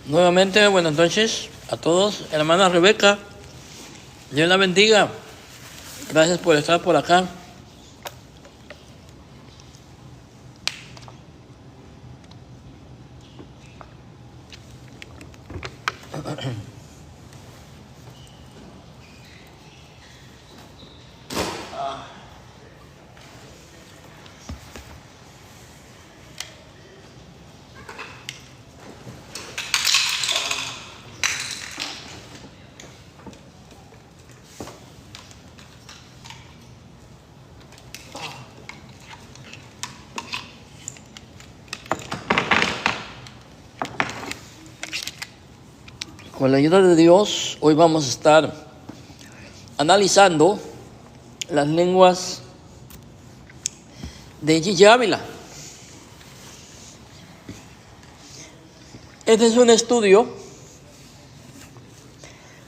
Nuevamente, buenas noches a todos. Hermana Rebeca, Dios la bendiga. Gracias por estar por acá. Con la ayuda de Dios, hoy vamos a estar analizando las lenguas de Gigi Ávila. Este es un estudio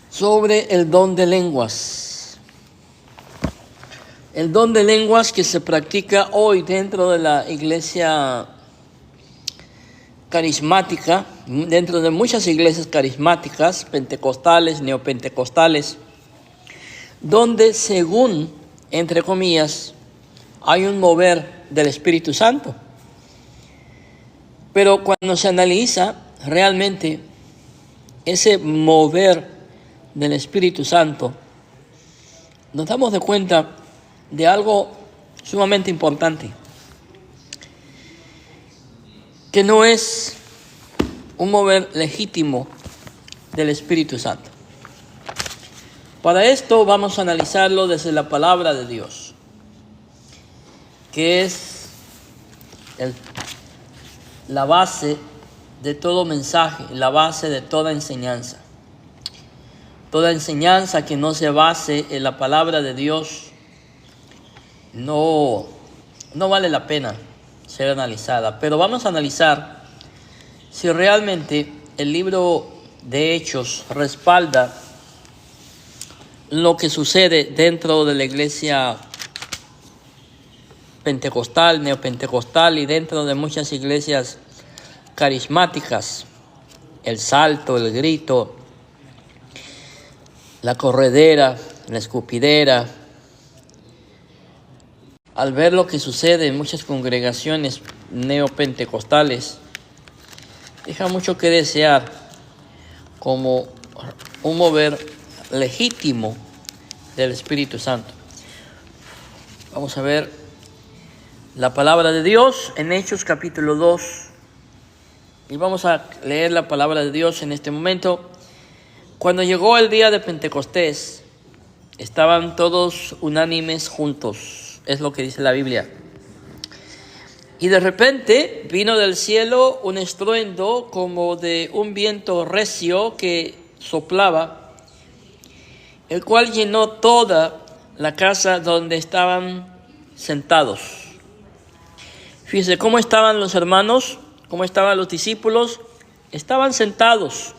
sobre el don de lenguas. El don de lenguas que se practica hoy dentro de la iglesia carismática, dentro de muchas iglesias carismáticas, pentecostales, neopentecostales, donde según, entre comillas, hay un mover del Espíritu Santo. Pero cuando se analiza realmente ese mover del Espíritu Santo, nos damos de cuenta de algo sumamente importante, que no es un mover legítimo del Espíritu Santo. Para esto vamos a analizarlo desde la palabra de Dios, que es la base de todo mensaje, la base de toda enseñanza. Toda enseñanza que no se base en la palabra de Dios no vale la pena ser analizada. Pero vamos a analizar si realmente el libro de Hechos respalda lo que sucede dentro de la iglesia pentecostal, neopentecostal y dentro de muchas iglesias carismáticas. El salto, el grito, la corredera, la escupidera. Al ver lo que sucede en muchas congregaciones neopentecostales, deja mucho que desear como un mover legítimo del Espíritu Santo. Vamos a ver la palabra de Dios en Hechos capítulo 2. Y vamos a leer la palabra de Dios en este momento. Cuando llegó el día de Pentecostés, estaban todos unánimes juntos. Es lo que dice la Biblia. Y de repente vino del cielo un estruendo como de un viento recio que soplaba, el cual llenó toda la casa donde estaban sentados. Fíjense cómo estaban los hermanos, cómo estaban los discípulos. Estaban sentados.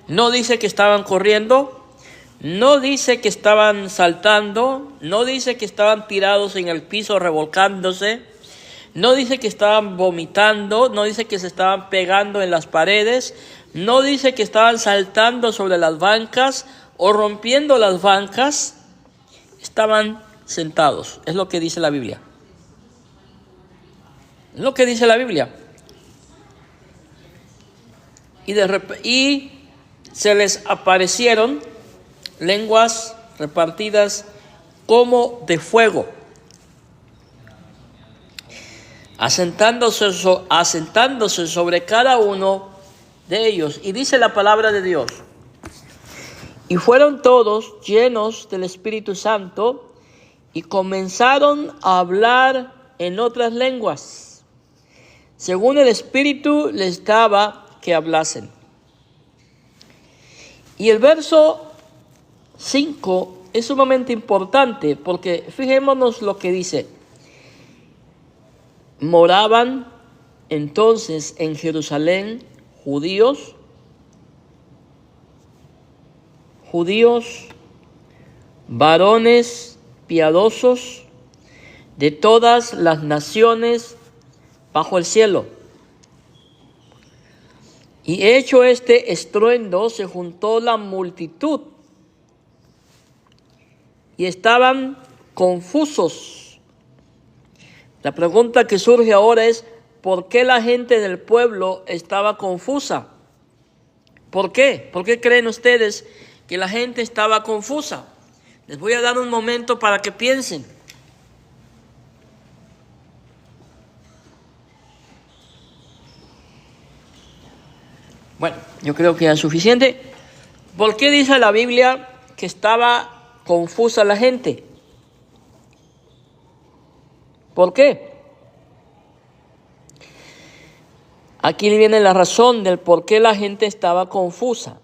No dice que estaban corriendo. No dice que estaban saltando, no dice que estaban tirados en el piso revolcándose, no dice que estaban vomitando, no dice que se estaban pegando en las paredes, no dice que estaban saltando sobre las bancas o rompiendo las bancas. Estaban sentados, es lo que dice la Biblia. Es lo que dice la Biblia. Y se les aparecieron lenguas repartidas como de fuego, asentándose sobre cada uno de ellos. Y dice la palabra de Dios: y fueron todos llenos del Espíritu Santo y comenzaron a hablar en otras lenguas, según el Espíritu les daba que hablasen. Y el verso 5 es sumamente importante porque fijémonos lo que dice. Moraban entonces en Jerusalén judíos judíos, varones piadosos de todas las naciones bajo el cielo. Y hecho este estruendo, se juntó la multitud y estaban confusos. La pregunta que surge ahora es, ¿por qué la gente del pueblo estaba confusa? ¿Por qué? ¿Por qué creen ustedes que la gente estaba confusa? Les voy a dar un momento para que piensen. Bueno, yo creo que es suficiente. ¿Por qué dice la Biblia que estaba confusa la gente? ¿Por qué? Aquí viene la razón del por qué la gente estaba confusa.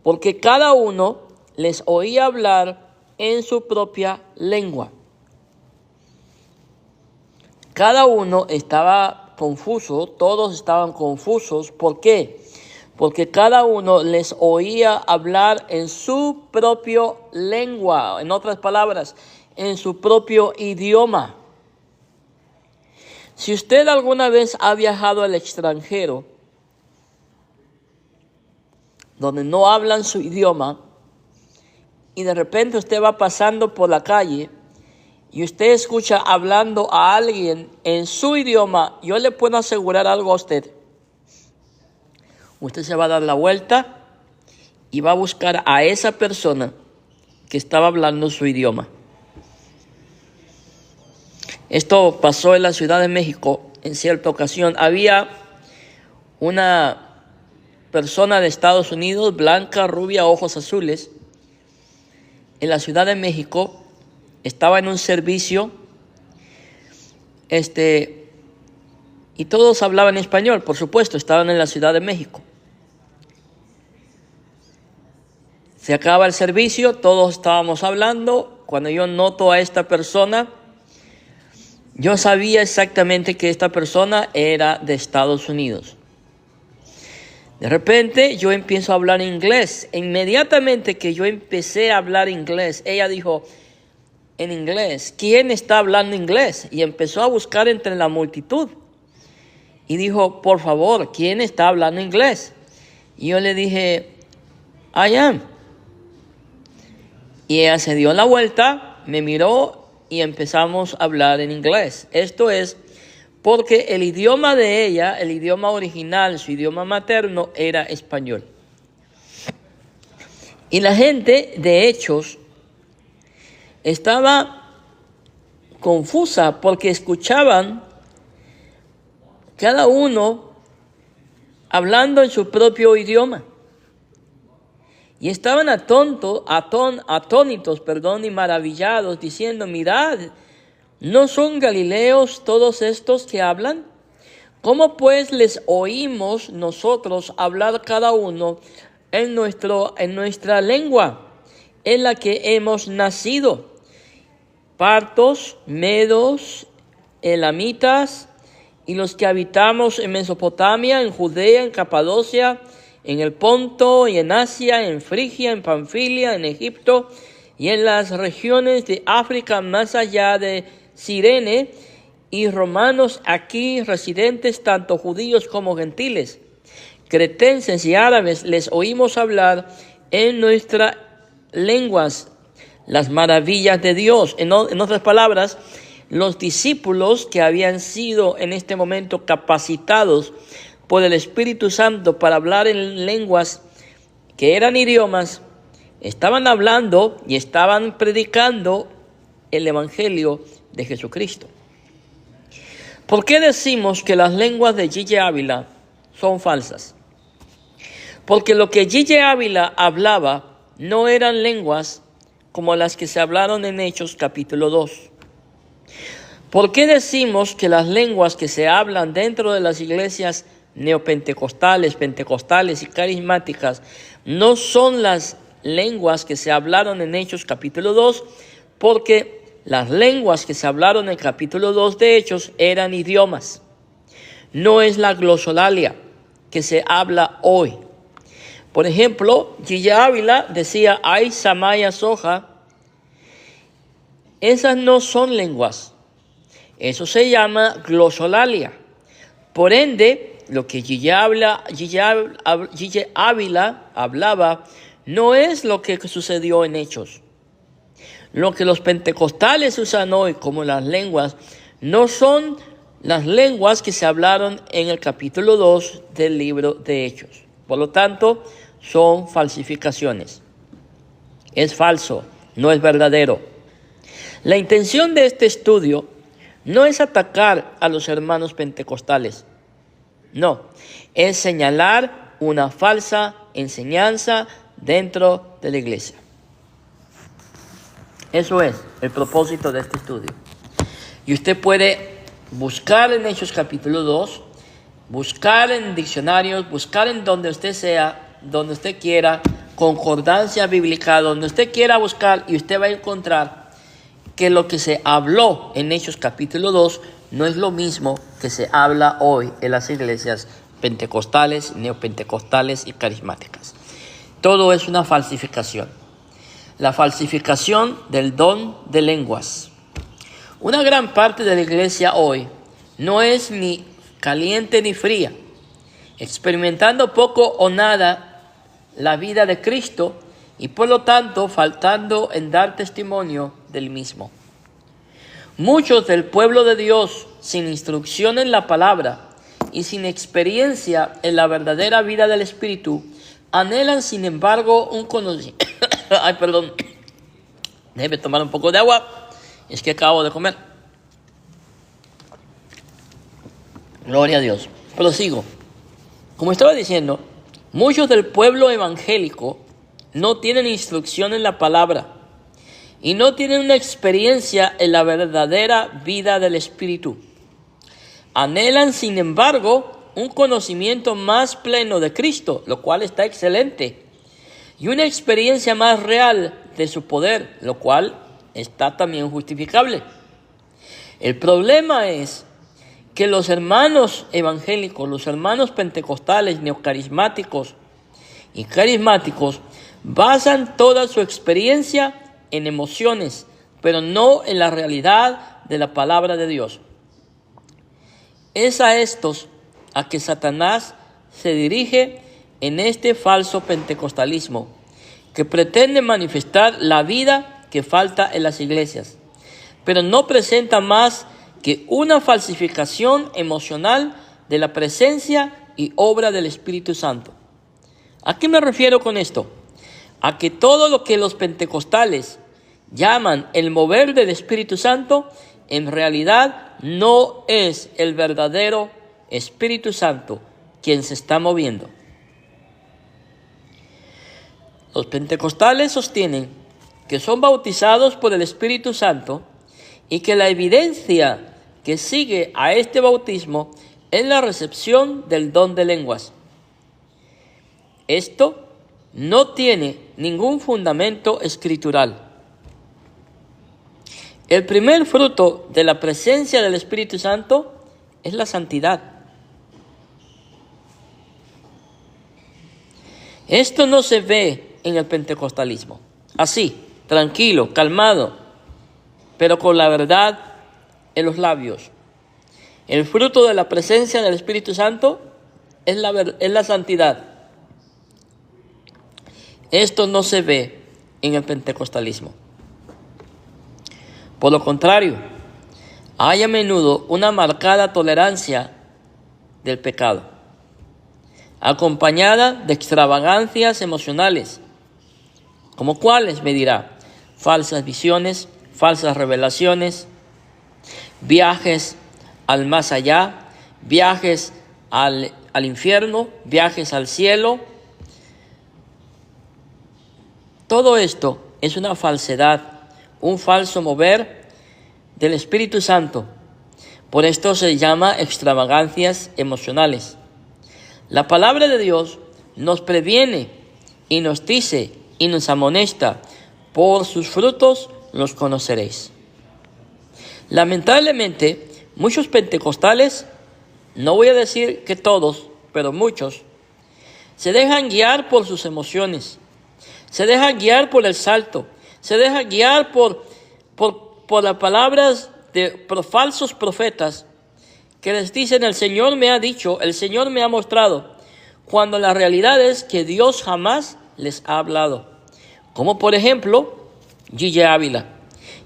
Porque cada uno les oía hablar en su propia lengua. Cada uno estaba confuso, todos estaban confusos. ¿Por qué? Porque cada uno les oía hablar en su propia lengua, en otras palabras, en su propio idioma. Si usted alguna vez ha viajado al extranjero, donde no hablan su idioma, y de repente usted va pasando por la calle y usted escucha hablando a alguien en su idioma, yo le puedo asegurar algo a usted. Usted se va a dar la vuelta y va a buscar a esa persona que estaba hablando su idioma. Esto pasó en la Ciudad de México en cierta ocasión. Había una persona de Estados Unidos, blanca, rubia, ojos azules, en la Ciudad de México. Estaba en un servicio, y todos hablaban español, por supuesto, estaban en la Ciudad de México. Se acaba el servicio, todos estábamos hablando. Cuando yo noto a esta persona, yo sabía exactamente que esta persona era de Estados Unidos. De repente yo empiezo a hablar inglés. Inmediatamente que yo empecé a hablar inglés, ella dijo en inglés, ¿quién está hablando inglés? Y empezó a buscar entre la multitud. Y dijo, por favor, ¿quién está hablando inglés? Y yo le dije, I am. Y ella se dio la vuelta, me miró y empezamos a hablar en inglés. Esto es porque el idioma de ella, el idioma original, su idioma materno, era español. Y la gente, de Hechos, estaba confusa porque escuchaban cada uno hablando en su propio idioma. Y estaban atónitos, y maravillados, diciendo, mirad, ¿no son galileos todos estos que hablan? ¿Cómo pues les oímos nosotros hablar cada uno en nuestra lengua, en la que hemos nacido? Partos, medos, elamitas, y los que habitamos en Mesopotamia, en Judea, en Capadocia, en el Ponto y en Asia, en Frigia, en Panfilia, en Egipto y en las regiones de África más allá de Cirene, y romanos aquí residentes, tanto judíos como gentiles, cretenses y árabes, les oímos hablar en nuestras lenguas las maravillas de Dios. En otras palabras, los discípulos que habían sido en este momento capacitados por el Espíritu Santo para hablar en lenguas que eran idiomas, estaban hablando y estaban predicando el Evangelio de Jesucristo. ¿Por qué decimos que las lenguas de Gigi Ávila son falsas? Porque lo que Gigi Ávila hablaba no eran lenguas como las que se hablaron en Hechos capítulo 2. ¿Por qué decimos que las lenguas que se hablan dentro de las iglesias neopentecostales, pentecostales y carismáticas no son las lenguas que se hablaron en Hechos capítulo 2? Porque las lenguas que se hablaron en el capítulo 2 de Hechos eran idiomas. No es la glosolalia que se habla hoy. Por ejemplo, Gilla Ávila decía, ay, Samaya Soja, esas no son lenguas. Eso se llama glosolalia. Por ende, lo que Gilla Ávila hablaba no es lo que sucedió en Hechos. Lo que los pentecostales usan hoy como las lenguas no son las lenguas que se hablaron en el capítulo 2 del libro de Hechos. Por lo tanto, son falsificaciones. Es falso, no es verdadero. La intención de este estudio no es atacar a los hermanos pentecostales. No, es señalar una falsa enseñanza dentro de la iglesia. Eso es el propósito de este estudio. Y usted puede buscar en Hechos capítulo 2, buscar en diccionarios, buscar en donde usted sea, donde usted quiera, concordancia bíblica, donde usted quiera buscar, y usted va a encontrar que lo que se habló en Hechos capítulo 2 no es lo mismo que se habla hoy en las iglesias pentecostales, neopentecostales y carismáticas. Todo es una falsificación. La falsificación del don de lenguas. Una gran parte de la iglesia hoy no es ni caliente ni fría, experimentando poco o nada la vida de Cristo y por lo tanto faltando en dar testimonio del mismo. Muchos del pueblo de Dios, sin instrucción en la palabra y sin experiencia en la verdadera vida del Espíritu, anhelan sin embargo un conocimiento. Ay, perdón. Déjeme tomar un poco de agua. Es que acabo de comer. Gloria a Dios. Prosigo. Como estaba diciendo, muchos del pueblo evangélico no tienen instrucción en la palabra y no tienen una experiencia en la verdadera vida del Espíritu. Anhelan, sin embargo, un conocimiento más pleno de Cristo, lo cual está excelente, y una experiencia más real de su poder, lo cual está también justificable. El problema es que los hermanos evangélicos, los hermanos pentecostales, neocarismáticos y carismáticos basan toda su experiencia en emociones, pero no en la realidad de la palabra de Dios. Es a estos a que Satanás se dirige en este falso pentecostalismo, que pretende manifestar la vida que falta en las iglesias, pero no presenta más que una falsificación emocional de la presencia y obra del Espíritu Santo. ¿A qué me refiero con esto? A que todo lo que los pentecostales llaman el mover del Espíritu Santo, en realidad no es el verdadero Espíritu Santo quien se está moviendo. Los pentecostales sostienen que son bautizados por el Espíritu Santo y que la evidencia que sigue a este bautismo es la recepción del don de lenguas. Esto no tiene ningún fundamento escritural. El primer fruto de la presencia del Espíritu Santo es la santidad. Esto no se ve en el pentecostalismo. Así, tranquilo, calmado, pero con la verdad en los labios. El fruto de la presencia del Espíritu Santo es la santidad. Esto no se ve en el pentecostalismo. Por lo contrario, hay a menudo una marcada tolerancia del pecado, acompañada de extravagancias emocionales, como cuáles, me dirá, falsas visiones, falsas revelaciones, viajes al más allá, viajes al infierno, viajes al cielo. Todo esto es una falsedad, un falso mover del Espíritu Santo. Por esto se llama extravagancias emocionales. La palabra de Dios nos previene y nos dice y nos amonesta: por sus frutos los conoceréis. Lamentablemente, muchos pentecostales, no voy a decir que todos, pero muchos, Se dejan guiar por sus emociones. Se dejan guiar por el salto. Se dejan guiar por las palabras de falsos profetas que les dicen: el Señor me ha dicho, el Señor me ha mostrado, cuando la realidad es que Dios jamás les ha hablado. Como por ejemplo, Gigi Ávila.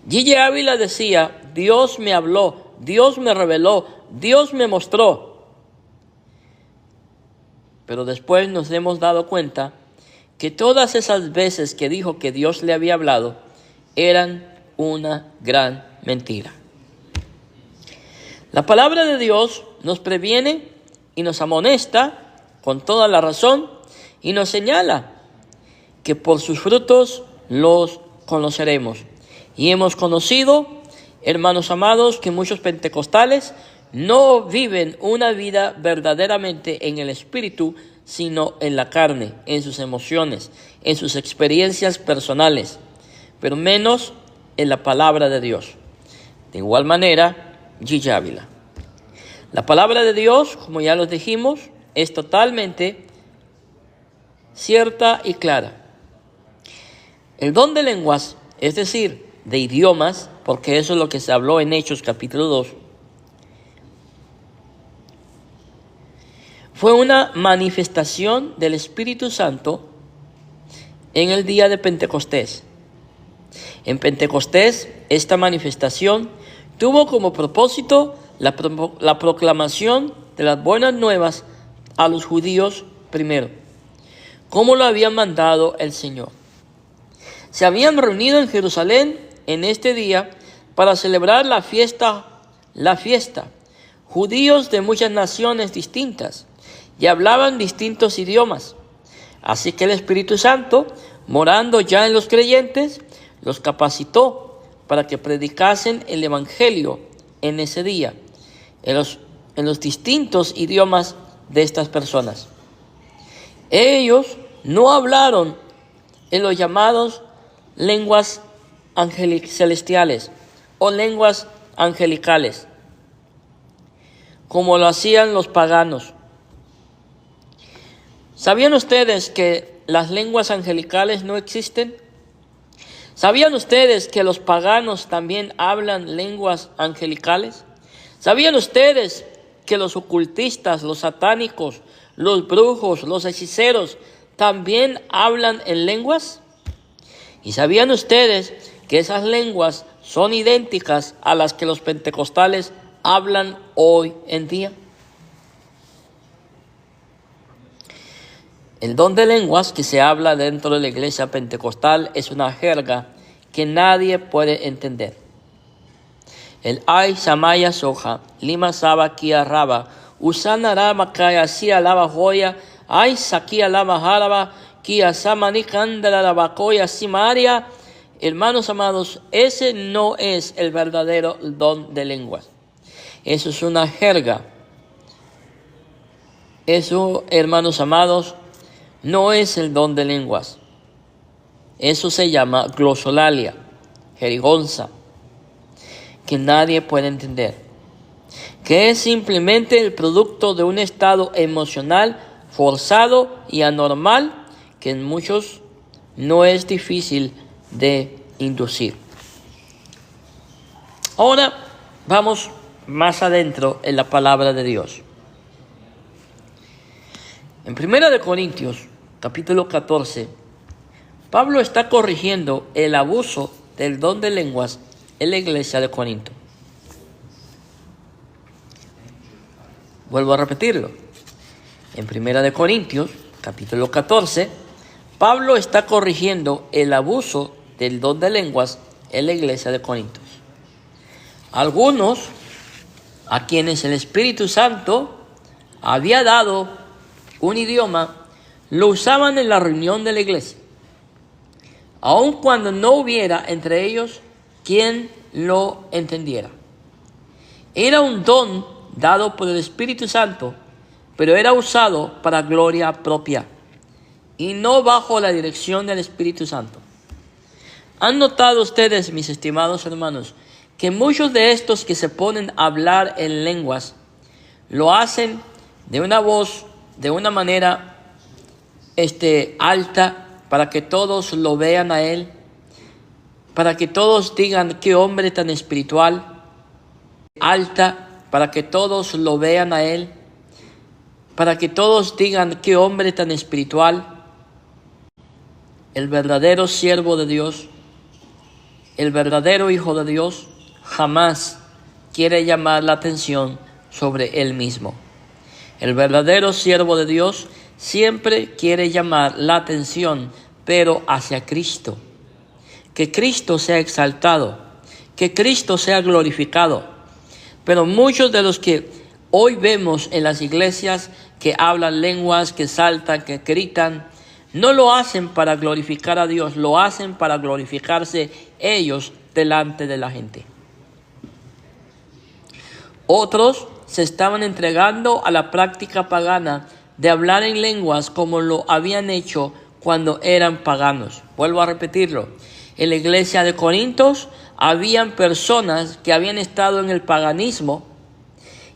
Gigi Ávila decía: Dios me habló, Dios me reveló, Dios me mostró. Pero después nos hemos dado cuenta que todas esas veces que dijo que Dios le había hablado eran una gran mentira. La palabra de Dios nos previene y nos amonesta con toda la razón y nos señala que por sus frutos los conoceremos. Y hemos conocido, hermanos amados, que muchos pentecostales no viven una vida verdaderamente en el espíritu, sino en la carne, en sus emociones, en sus experiencias personales, pero menos en la palabra de Dios. De igual manera, Gigi Ávila. La palabra de Dios, como ya lo dijimos, es totalmente cierta y clara. El don de lenguas, es decir, de idiomas, porque eso es lo que se habló en Hechos capítulo 2, fue una manifestación del Espíritu Santo en el día de Pentecostés. En Pentecostés, esta manifestación tuvo como propósito la proclamación de las buenas nuevas a los judíos primero, como lo había mandado el Señor. Se habían reunido en Jerusalén en este día para celebrar la fiesta, judíos de muchas naciones distintas, y hablaban distintos idiomas. Así que el Espíritu Santo, morando ya en los creyentes, los capacitó para que predicasen el Evangelio en ese día, en los distintos idiomas de estas personas. Ellos no hablaron en los llamados lenguas celestiales o lenguas angelicales, como lo hacían los paganos. ¿Sabían ustedes que las lenguas angelicales no existen? ¿Sabían ustedes que los paganos también hablan lenguas angelicales? ¿Sabían ustedes que los ocultistas, los satánicos, los brujos, los hechiceros también hablan en lenguas? ¿Y sabían ustedes que esas lenguas son idénticas a las que los pentecostales hablan hoy en día? El don de lenguas que se habla dentro de la iglesia pentecostal es una jerga que nadie puede entender. El ay samaya soja, lima saba kia raba, usana rama kaya sia lava joya, ay sakia lama jaraba, kia samani kandala lava koya simaria. Hermanos amados, ese no es el verdadero don de lenguas. Eso es una jerga. Eso, hermanos amados, no es el don de lenguas. Eso se llama glosolalia, jerigonza, que nadie puede entender, que es simplemente el producto de un estado emocional forzado y anormal que en muchos no es difícil de inducir. Ahora vamos más adentro en la palabra de Dios. En 1 Corintios, capítulo 14, Pablo está corrigiendo el abuso del don de lenguas en la iglesia de Corinto. Vuelvo a repetirlo. En 1 Corintios, capítulo 14, Pablo está corrigiendo el abuso del don de lenguas en la iglesia de Corinto. Algunos, a quienes el Espíritu Santo había dado un idioma, lo usaban en la reunión de la iglesia, aun cuando no hubiera entre ellos quien lo entendiera. Era un don dado por el Espíritu Santo, pero era usado para gloria propia y no bajo la dirección del Espíritu Santo. ¿Han notado ustedes, mis estimados hermanos, que muchos de estos que se ponen a hablar en lenguas lo hacen de una voz, de una manera alta para que todos lo vean a él, para que todos digan qué hombre tan espiritual, alta para que todos lo vean a él, para que todos digan qué hombre tan espiritual. El verdadero siervo de Dios, el verdadero hijo de Dios, jamás quiere llamar la atención sobre él mismo. El verdadero siervo de Dios siempre quiere llamar la atención, pero hacia Cristo. Que Cristo sea exaltado, que Cristo sea glorificado. Pero muchos de los que hoy vemos en las iglesias que hablan lenguas, que saltan, que gritan, no lo hacen para glorificar a Dios, lo hacen para glorificarse ellos delante de la gente. Otros se estaban entregando a la práctica pagana de hablar en lenguas como lo habían hecho cuando eran paganos. Vuelvo a repetirlo. En la iglesia de Corintios habían personas que habían estado en el paganismo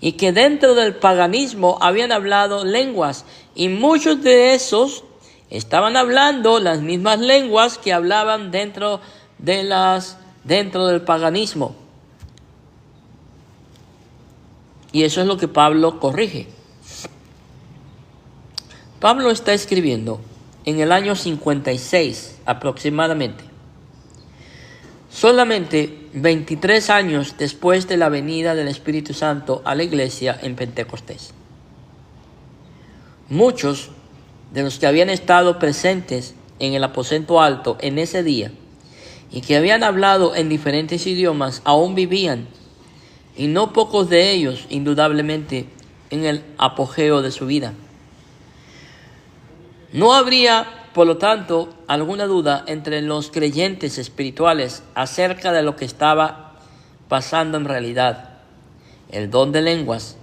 y que dentro del paganismo habían hablado lenguas, y muchos de esos estaban hablando las mismas lenguas que hablaban dentro del paganismo. Y eso es lo que Pablo corrige. Pablo está escribiendo en el año 56 aproximadamente, solamente 23 años después de la venida del Espíritu Santo a la iglesia en Pentecostés. Muchos de los que habían estado presentes en el aposento alto en ese día y que habían hablado en diferentes idiomas aún vivían, y no pocos de ellos indudablemente en el apogeo de su vida. No habría, por lo tanto, alguna duda entre los creyentes espirituales acerca de lo que estaba pasando en realidad. El don de lenguas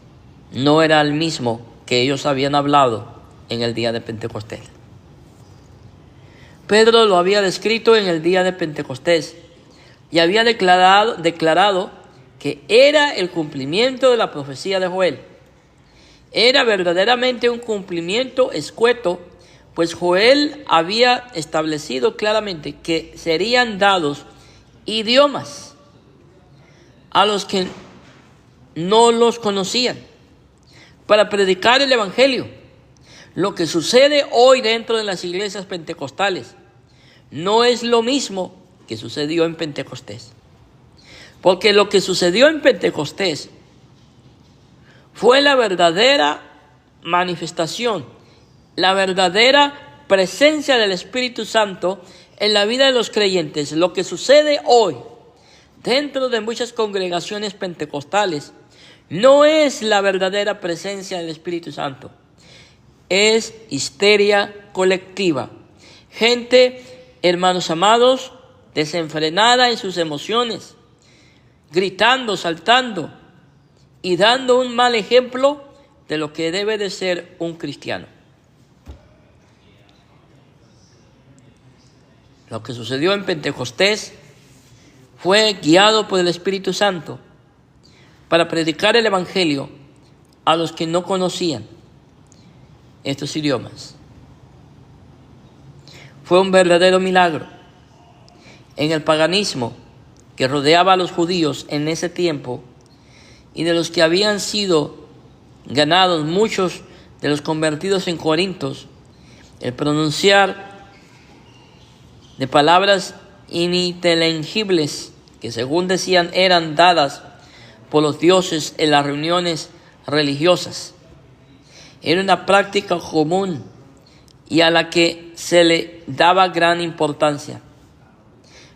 no era el mismo que ellos habían hablado en el día de Pentecostés. Pedro lo había descrito en el día de Pentecostés y había declarado que era el cumplimiento de la profecía de Joel. Era verdaderamente un cumplimiento escueto, pues Joel había establecido claramente que serían dados idiomas a los que no los conocían para predicar el evangelio. Lo que sucede hoy dentro de las iglesias pentecostales no es lo mismo que sucedió en Pentecostés. Porque lo que sucedió en Pentecostés fue la verdadera manifestación, la verdadera presencia del Espíritu Santo en la vida de los creyentes. Lo que sucede hoy dentro de muchas congregaciones pentecostales no es la verdadera presencia del Espíritu Santo. Es histeria colectiva. Gente, hermanos amados, desenfrenada en sus emociones, gritando, saltando y dando un mal ejemplo de lo que debe de ser un cristiano. Lo que sucedió en Pentecostés fue guiado por el Espíritu Santo para predicar el evangelio a los que no conocían estos idiomas. Fue un verdadero milagro. En el paganismo que rodeaba a los judíos en ese tiempo, y de los que habían sido ganados muchos de los convertidos en Corintios, el pronunciar de palabras ininteligibles que, según decían, eran dadas por los dioses en las reuniones religiosas, era una práctica común y a la que se le daba gran importancia.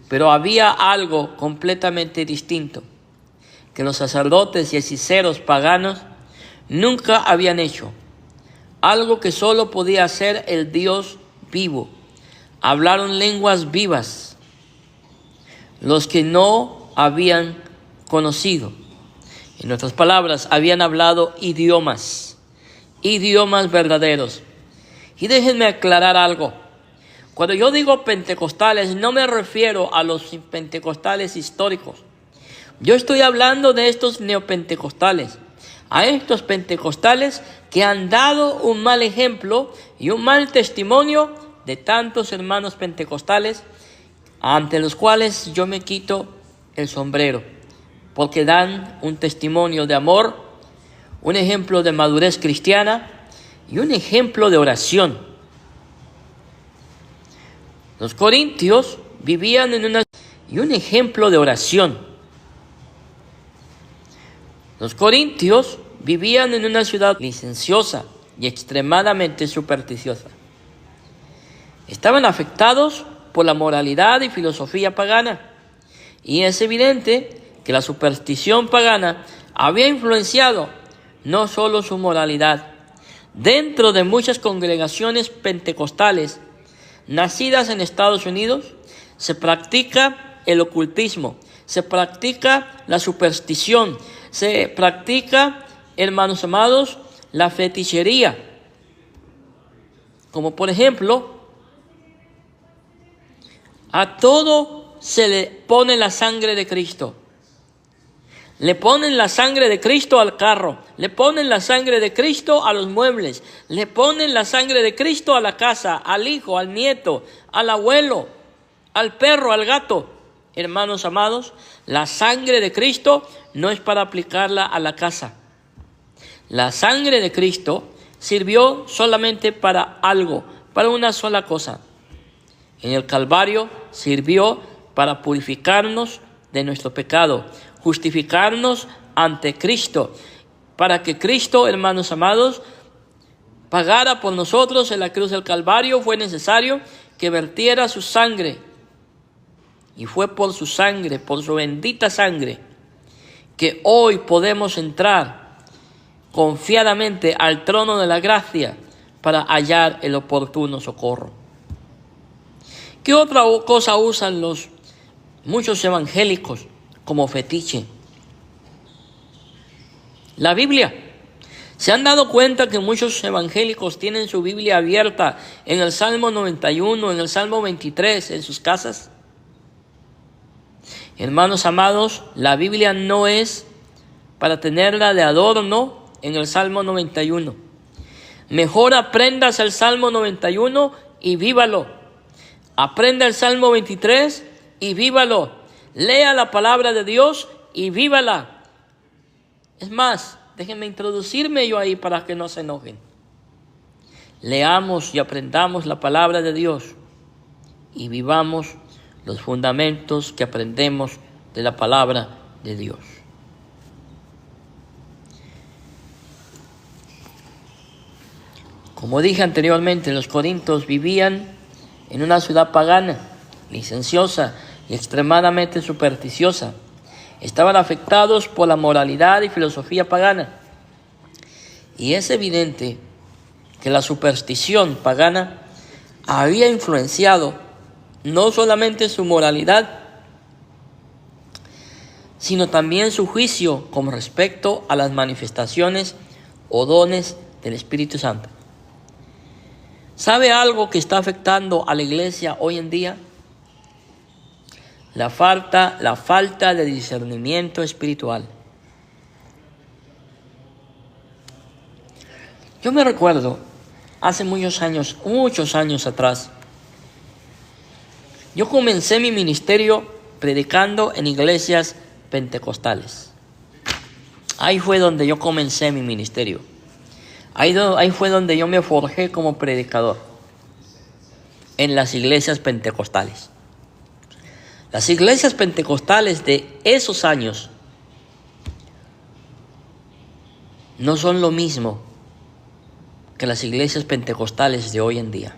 Pero había algo completamente distinto que los sacerdotes y hechiceros paganos nunca habían hecho, algo que solo podía hacer el Dios vivo. Hablaron lenguas vivas, los que no habían conocido. En otras palabras, habían hablado idiomas verdaderos. Y déjenme aclarar algo. Cuando yo digo pentecostales, no me refiero a los pentecostales históricos. Yo estoy hablando de estos neopentecostales, a estos pentecostales que han dado un mal ejemplo y un mal testimonio de tantos hermanos pentecostales ante los cuales yo me quito el sombrero, porque dan un testimonio de amor, un ejemplo de madurez cristiana y un ejemplo de oración. Los corintios vivían en una... y un ejemplo de oración. Los corintios vivían en una ciudad licenciosa y extremadamente supersticiosa. Estaban afectados por la moralidad y filosofía pagana, y es evidente que la superstición pagana había influenciado no solo su moralidad. Dentro de muchas congregaciones pentecostales nacidas en Estados Unidos se practica el ocultismo, se practica la superstición, se practica, hermanos amados, la fetichería. Como por ejemplo, a todo se le pone la sangre de Cristo. Le ponen la sangre de Cristo al carro, le ponen la sangre de Cristo a los muebles, le ponen la sangre de Cristo a la casa, al hijo, al nieto, al abuelo, al perro, al gato. Hermanos amados, la sangre de Cristo no es para aplicarla a la casa. La sangre de Cristo sirvió solamente para algo, para una sola cosa. En el Calvario sirvió para purificarnos de nuestro pecado, justificarnos ante Cristo, para que Cristo, hermanos amados, pagara por nosotros en la cruz del Calvario. Fue necesario que vertiera su sangre, y fue por su sangre, por su bendita sangre, que hoy podemos entrar confiadamente al trono de la gracia para hallar el oportuno socorro. ¿Qué otra cosa usan los muchos evangélicos como fetiche? La Biblia. ¿Se han dado cuenta que muchos evangélicos tienen su Biblia abierta en el Salmo 91, en el Salmo 23, en sus casas? Hermanos amados, la Biblia no es para tenerla de adorno en el Salmo 91. Mejor aprendas el Salmo 91 y vívalo. Aprenda el Salmo 23 y vívalo. Lea la palabra de Dios y vívala. Es más, déjenme introducirme yo ahí para que no se enojen. Leamos y aprendamos la palabra de Dios y vivamos los fundamentos que aprendemos de la palabra de Dios. Como dije anteriormente, los corintios vivían en una ciudad pagana, licenciosa y extremadamente supersticiosa. Estaban afectados por la moralidad y filosofía pagana. Y es evidente que la superstición pagana había influenciado no solamente su moralidad, sino también su juicio con respecto a las manifestaciones o dones del Espíritu Santo. ¿Sabe algo que está afectando a la iglesia hoy en día? La falta de discernimiento espiritual. Yo me recuerdo, hace muchos años atrás, yo comencé mi ministerio predicando en iglesias pentecostales. Ahí fue donde yo comencé mi ministerio. Ahí fue donde yo me forjé como predicador, en las iglesias pentecostales. Las iglesias pentecostales de esos años no son lo mismo que las iglesias pentecostales de hoy en día.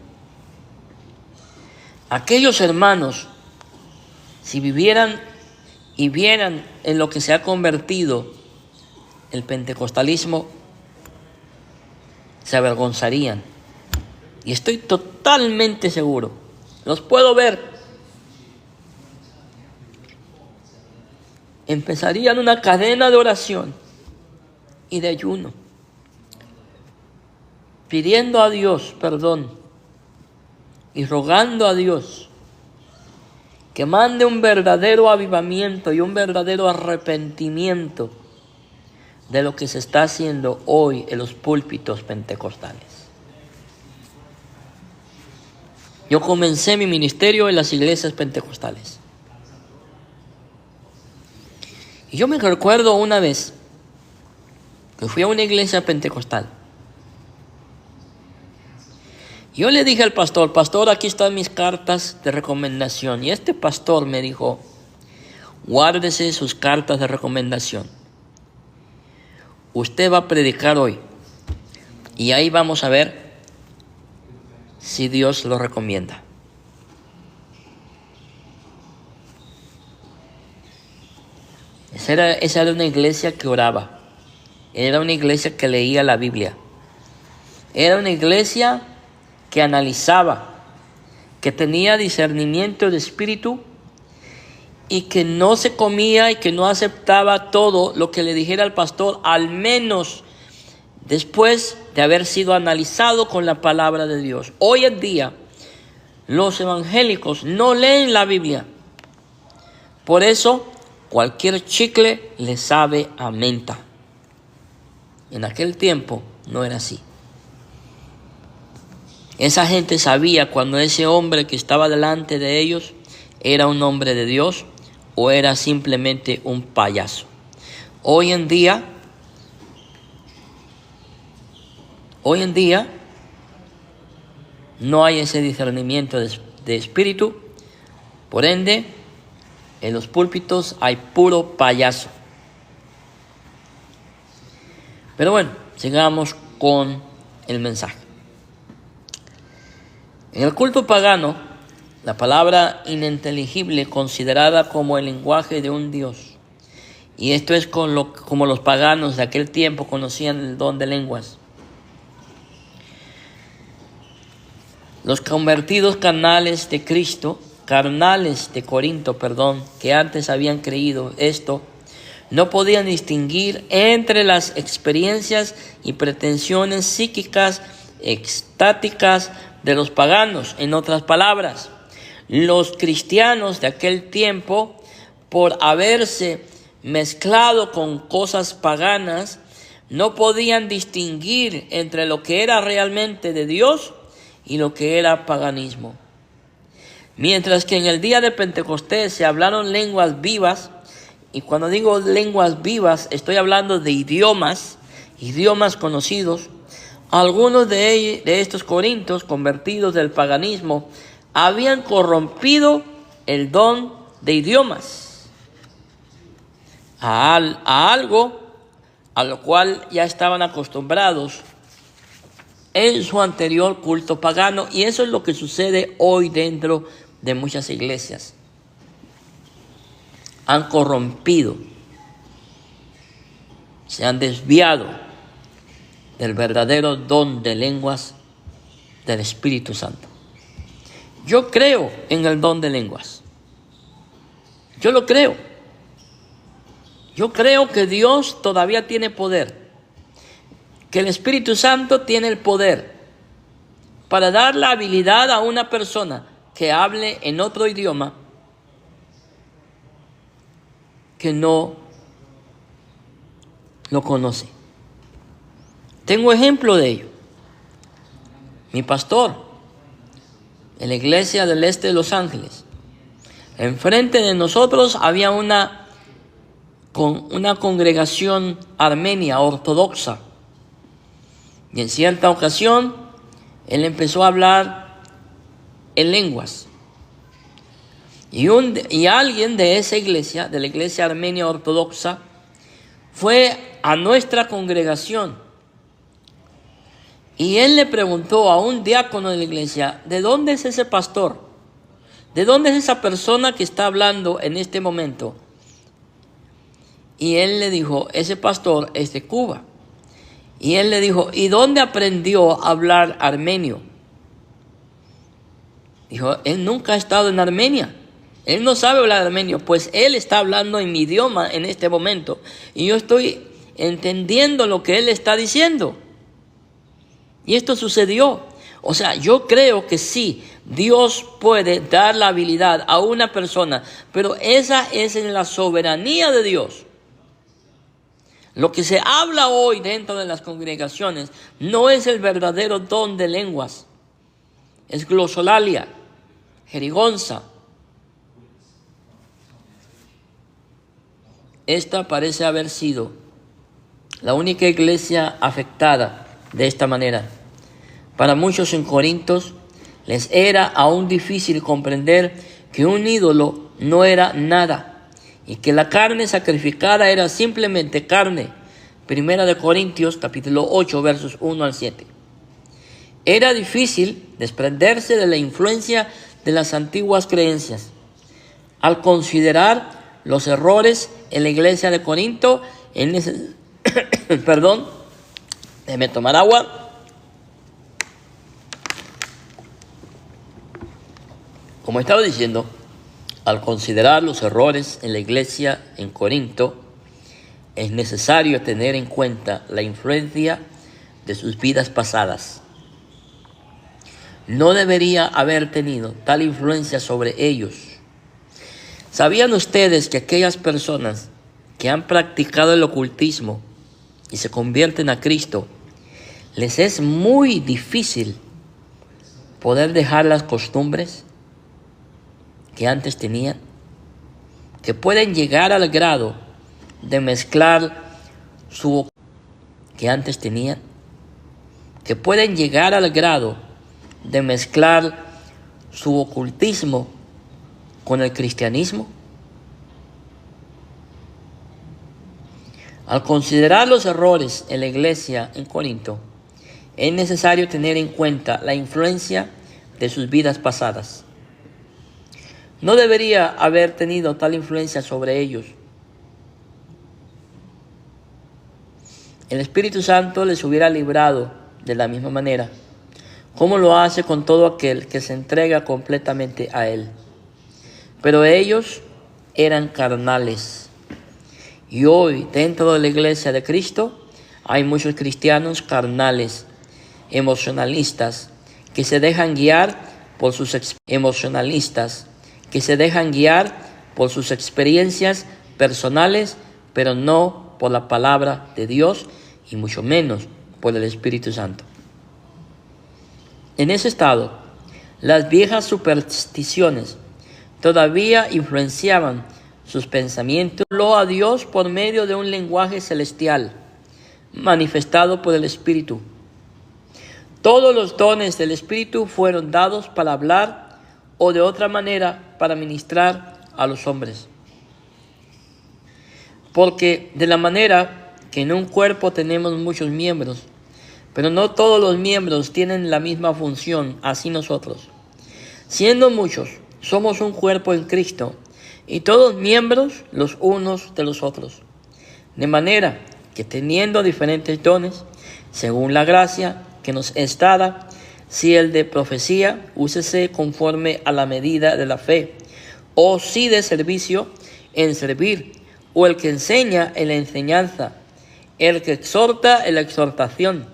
Aquellos hermanos, si vivieran y vieran en lo que se ha convertido el pentecostalismo, se avergonzarían. Y estoy totalmente seguro, los puedo ver. Empezarían una cadena de oración y de ayuno, pidiendo a Dios perdón y rogando a Dios que mande un verdadero avivamiento y un verdadero arrepentimiento de lo que se está haciendo hoy en los púlpitos pentecostales. Yo comencé mi ministerio en las iglesias pentecostales. Y yo me recuerdo una vez que fui a una iglesia pentecostal. Yo le dije al pastor, pastor, aquí están mis cartas de recomendación. Y este pastor me dijo, guárdese sus cartas de recomendación. Usted va a predicar hoy. Y ahí vamos a ver si Dios lo recomienda. Esa era una iglesia que oraba. Era una iglesia que leía la Biblia. Era una iglesia que analizaba, que tenía discernimiento de espíritu y que no se comía y que no aceptaba todo lo que le dijera el pastor, al menos después de haber sido analizado con la palabra de Dios. Hoy en día, los evangélicos no leen la Biblia. Por eso, cualquier chicle le sabe a menta. En aquel tiempo no era así. Esa gente sabía cuando ese hombre que estaba delante de ellos era un hombre de Dios o era simplemente un payaso. Hoy en día no hay ese discernimiento de espíritu. Por ende, en los púlpitos hay puro payaso. Pero bueno, sigamos con el mensaje. En el culto pagano, la palabra ininteligible considerada como el lenguaje de un dios. Y esto es como los paganos de aquel tiempo conocían el don de lenguas. Los convertidos carnales de Corinto, que antes habían creído esto, no podían distinguir entre las experiencias y pretensiones psíquicas extáticas de los paganos. En otras palabras, los cristianos de aquel tiempo, por haberse mezclado con cosas paganas, no podían distinguir entre lo que era realmente de Dios y lo que era paganismo. Mientras que en el día de Pentecostés se hablaron lenguas vivas, y cuando digo lenguas vivas estoy hablando de idiomas conocidos. Algunos de estos corintios convertidos del paganismo habían corrompido el don de idiomas a algo a lo cual ya estaban acostumbrados en su anterior culto pagano, y eso es lo que sucede hoy dentro de muchas iglesias. Han corrompido, se han desviado del verdadero don de lenguas del Espíritu Santo. Yo creo en el don de lenguas. Yo lo creo. Yo creo que Dios todavía tiene poder, que el Espíritu Santo tiene el poder para dar la habilidad a una persona que hable en otro idioma que no lo conoce. Tengo ejemplo de ello. Mi pastor en la iglesia del este de Los Ángeles, enfrente de nosotros había una congregación armenia ortodoxa, y en cierta ocasión él empezó a hablar en lenguas, y alguien de esa iglesia, de la iglesia armenia ortodoxa, fue a nuestra congregación. Y él le preguntó a un diácono de la iglesia, ¿de dónde es ese pastor? ¿De dónde es esa persona que está hablando en este momento? Y él le dijo, ese pastor es de Cuba. Y él le dijo, ¿y dónde aprendió a hablar armenio? Dijo, él nunca ha estado en Armenia. Él no sabe hablar armenio, pues él está hablando en mi idioma en este momento. Y yo estoy entendiendo lo que él está diciendo. Y esto sucedió. O sea, yo creo que sí, Dios puede dar la habilidad a una persona, pero esa es en la soberanía de Dios. Lo que se habla hoy dentro de las congregaciones no es el verdadero don de lenguas. Es glosolalia, jerigonza. Esta parece haber sido la única iglesia afectada de esta manera. Para muchos en Corinto les era aún difícil comprender que un ídolo no era nada y que la carne sacrificada era simplemente carne. Primera de Corintios capítulo 8 versos 1 al 7. Era difícil desprenderse de la influencia de las antiguas creencias. Al considerar los errores en la iglesia de Corinto, perdón, déjeme tomar agua. Como estaba diciendo, al considerar los errores en la iglesia en Corinto, es necesario tener en cuenta la influencia de sus vidas pasadas. No debería haber tenido tal influencia sobre ellos. ¿Sabían ustedes que aquellas personas que han practicado el ocultismo y se convierten a Cristo, les es muy difícil poder dejar las costumbres que antes tenían? Que pueden llegar al grado de mezclar su que antes tenían, que pueden llegar al grado de mezclar su ocultismo con el cristianismo. Al considerar los errores en la iglesia en Corinto, es necesario tener en cuenta la influencia de sus vidas pasadas. No debería haber tenido tal influencia sobre ellos. El Espíritu Santo les hubiera librado de la misma manera, como lo hace con todo aquel que se entrega completamente a Él. Pero ellos eran carnales. Y hoy, dentro de la iglesia de Cristo, hay muchos cristianos carnales, emocionalistas, que se dejan guiar por sus experiencias personales, pero no por la palabra de Dios y mucho menos por el Espíritu Santo. En ese estado, las viejas supersticiones todavía influenciaban sus pensamientos. Habló a Dios por medio de un lenguaje celestial, manifestado por el Espíritu. Todos los dones del Espíritu fueron dados para hablar o de otra manera para ministrar a los hombres. Porque de la manera que en un cuerpo tenemos muchos miembros, pero no todos los miembros tienen la misma función, así nosotros, siendo muchos, somos un cuerpo en Cristo, y todos miembros los unos de los otros. De manera que teniendo diferentes dones, según la gracia que nos es dada, si el de profecía, úsese conforme a la medida de la fe, o si de servicio, en servir, o el que enseña en la enseñanza, el que exhorta en la exhortación,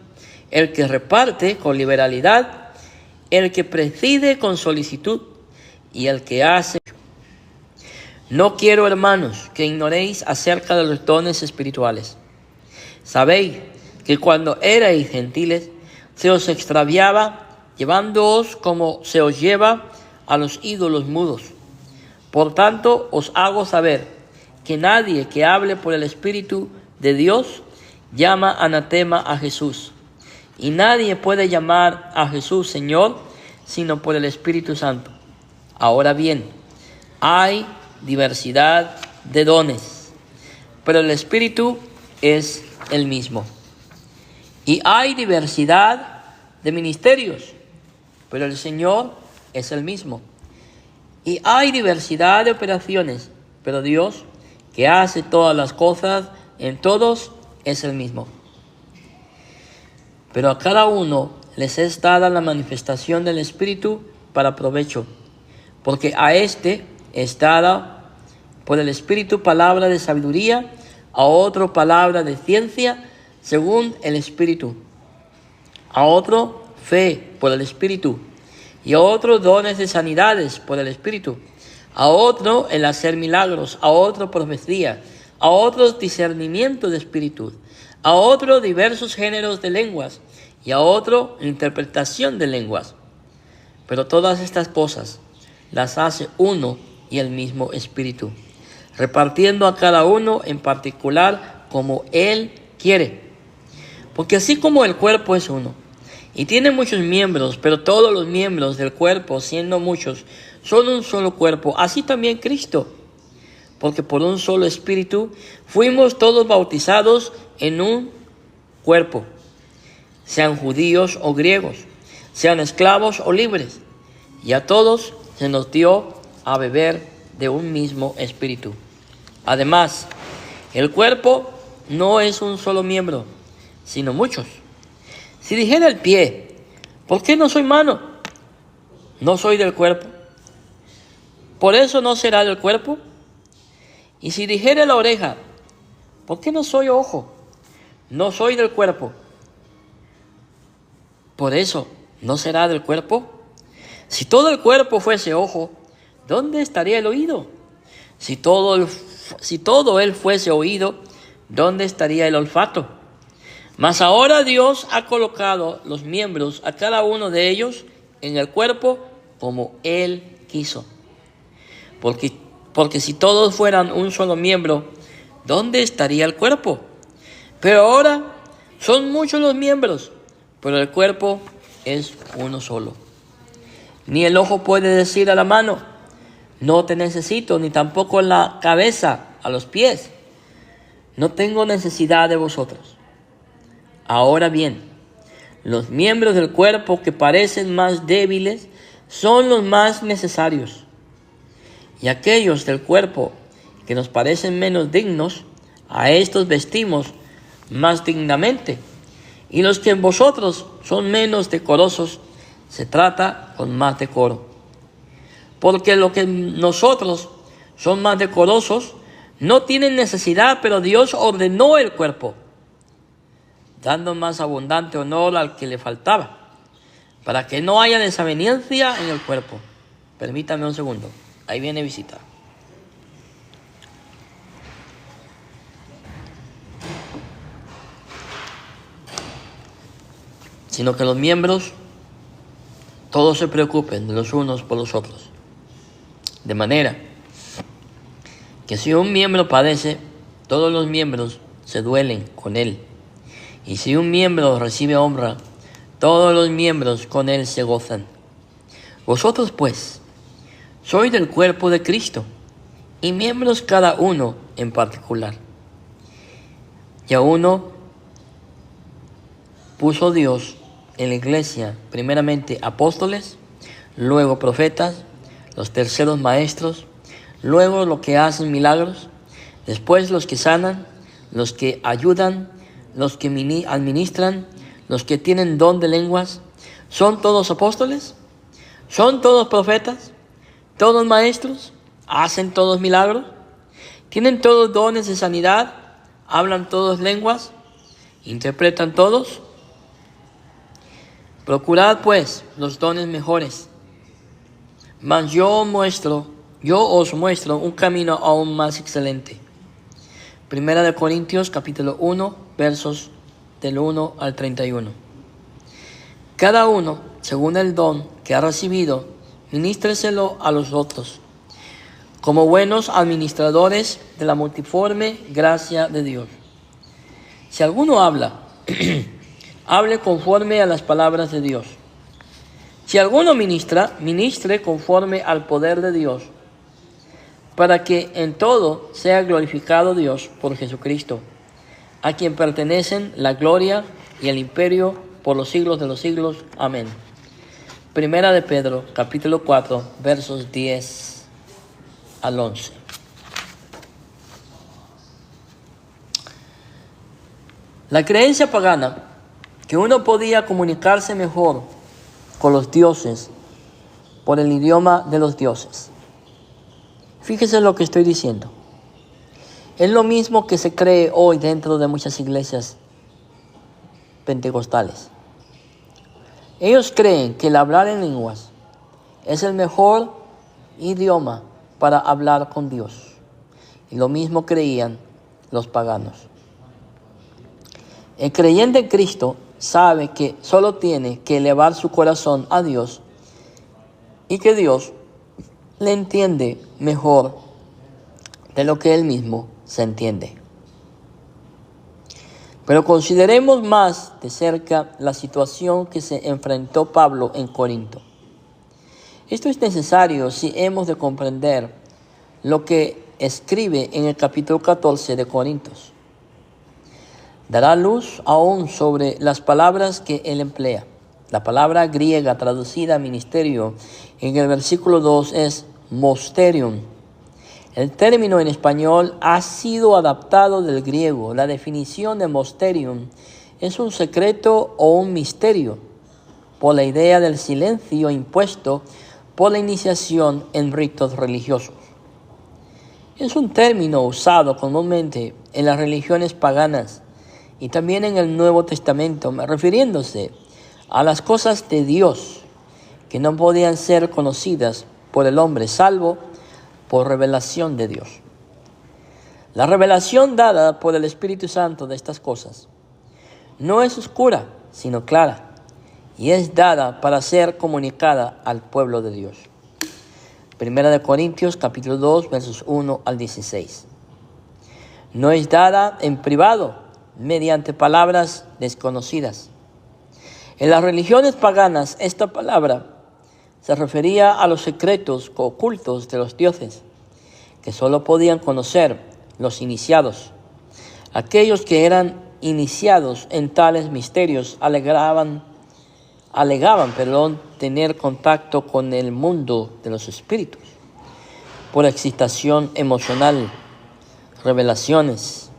el que reparte con liberalidad, el que preside con solicitud, y el que hace. No quiero, hermanos, que ignoréis acerca de los dones espirituales. Sabéis que cuando erais gentiles, se os extraviaba, llevándoos como se os lleva a los ídolos mudos. Por tanto, os hago saber que nadie que hable por el Espíritu de Dios llama anatema a Jesús. Y nadie puede llamar a Jesús Señor, sino por el Espíritu Santo. Ahora bien, hay diversidad de dones, pero el Espíritu es el mismo. Y hay diversidad de ministerios, pero el Señor es el mismo. Y hay diversidad de operaciones, pero Dios, que hace todas las cosas en todos, es el mismo. Pero a cada uno les es dada la manifestación del Espíritu para provecho, porque a este es dada por el Espíritu palabra de sabiduría, a otro palabra de ciencia según el Espíritu, a otro fe por el Espíritu, y a otro dones de sanidades por el Espíritu, a otro el hacer milagros, a otro profecía, a otros discernimiento de espíritu, a otros diversos géneros de lenguas y a otro interpretación de lenguas. Pero todas estas cosas las hace uno y el mismo Espíritu, repartiendo a cada uno en particular como Él quiere. Porque así como el cuerpo es uno y tiene muchos miembros, pero todos los miembros del cuerpo, siendo muchos, son un solo cuerpo, así también Cristo. Porque por un solo Espíritu fuimos todos bautizados en un cuerpo, sean judíos o griegos, sean esclavos o libres, y a todos se nos dio a beber de un mismo Espíritu. Además, el cuerpo no es un solo miembro, sino muchos. Si dijera el pie, ¿por qué no soy mano? ¿No soy del cuerpo? ¿Por eso no será del cuerpo? Y si dijera la oreja, ¿por qué no soy ojo? ¿No soy del cuerpo? ¿Por eso no será del cuerpo? Si todo el cuerpo fuese ojo, ¿dónde estaría el oído? Si todo él fuese oído, ¿dónde estaría el olfato? Mas ahora Dios ha colocado los miembros a cada uno de ellos en el cuerpo como Él quiso. Porque si todos fueran un solo miembro, ¿dónde estaría el cuerpo? Pero ahora son muchos los miembros, pero el cuerpo es uno solo. Ni el ojo puede decir a la mano, no te necesito, ni tampoco la cabeza a los pies, no tengo necesidad de vosotros. Ahora bien, los miembros del cuerpo que parecen más débiles son los más necesarios. Y aquellos del cuerpo que nos parecen menos dignos, a estos vestimos más dignamente. Y los que en vosotros son menos decorosos, se trata con más decoro. Porque los que en nosotros son más decorosos, no tienen necesidad, pero Dios ordenó el cuerpo, dando más abundante honor al que le faltaba, para que no haya desaveniencia en el cuerpo. Permítame un segundo. Ahí viene visita. Sino que los miembros todos se preocupen de los unos por los otros. De manera que si un miembro padece, todos los miembros se duelen con él. Y si un miembro recibe honra, todos los miembros con él se gozan. Vosotros pues, sois del cuerpo de Cristo, y miembros cada uno en particular. Y a uno puso Dios en la iglesia, primeramente apóstoles, luego profetas, los terceros maestros, luego los que hacen milagros, después los que sanan, los que ayudan, los que administran, los que tienen don de lenguas. ¿Son todos apóstoles? ¿Son todos profetas? ¿Todos maestros? ¿Hacen todos milagros? ¿Tienen todos dones de sanidad? ¿Hablan todos lenguas? ¿Interpretan todos? Procurad pues los dones mejores. Mas yo os muestro un camino aún más excelente. Primera de Corintios capítulo 1, versos del 1 al 31. Cada uno, según el don que ha recibido, ministreselo a los otros, como buenos administradores de la multiforme gracia de Dios. Si alguno habla, hable conforme a las palabras de Dios. Si alguno ministra, ministre conforme al poder de Dios, para que en todo sea glorificado Dios por Jesucristo, a quien pertenecen la gloria y el imperio por los siglos de los siglos. Amén. Primera de Pedro, capítulo 4, versos 10 al 11. La creencia pagana que uno podía comunicarse mejor con los dioses por el idioma de los dioses. Fíjese lo que estoy diciendo. Es lo mismo que se cree hoy dentro de muchas iglesias pentecostales. Ellos creen que el hablar en lenguas es el mejor idioma para hablar con Dios. Y lo mismo creían los paganos. El creyente en Cristo sabe que solo tiene que elevar su corazón a Dios y que Dios le entiende mejor de lo que él mismo se entiende. Pero consideremos más de cerca la situación que se enfrentó Pablo en Corinto. Esto es necesario si hemos de comprender lo que escribe en el capítulo 14 de Corintios. Dará luz aún sobre las palabras que él emplea. La palabra griega traducida ministerio en el versículo 2 es mosterium. El término en español ha sido adaptado del griego. La definición de mosterium es un secreto o un misterio, por la idea del silencio impuesto por la iniciación en ritos religiosos. Es un término usado comúnmente en las religiones paganas y también en el Nuevo Testamento, refiriéndose a las cosas de Dios que no podían ser conocidas por el hombre, salvo por revelación de Dios. La revelación dada por el Espíritu Santo de estas cosas no es oscura, sino clara, y es dada para ser comunicada al pueblo de Dios. Primera de Corintios, capítulo 2, versos 1 al 16. No es dada en privado, mediante palabras desconocidas. En las religiones paganas, esta palabra se refería a los secretos ocultos de los dioses, que solo podían conocer los iniciados. Aquellos que eran iniciados en tales misterios alegaban tener contacto con el mundo de los espíritus, por excitación emocional, revelaciones.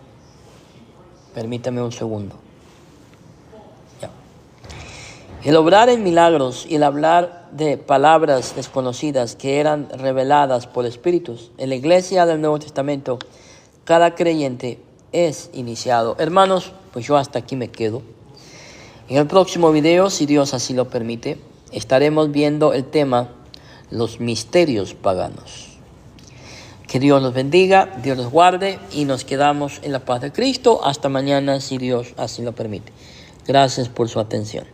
Permítame un segundo. El obrar en milagros y el hablar de palabras desconocidas que eran reveladas por espíritus. En la iglesia del Nuevo Testamento, cada creyente es iniciado. Hermanos, pues yo hasta aquí me quedo. En el próximo video, si Dios así lo permite, estaremos viendo el tema los misterios paganos. Que Dios los bendiga, Dios los guarde y nos quedamos en la paz de Cristo. Hasta mañana, si Dios así lo permite. Gracias por su atención.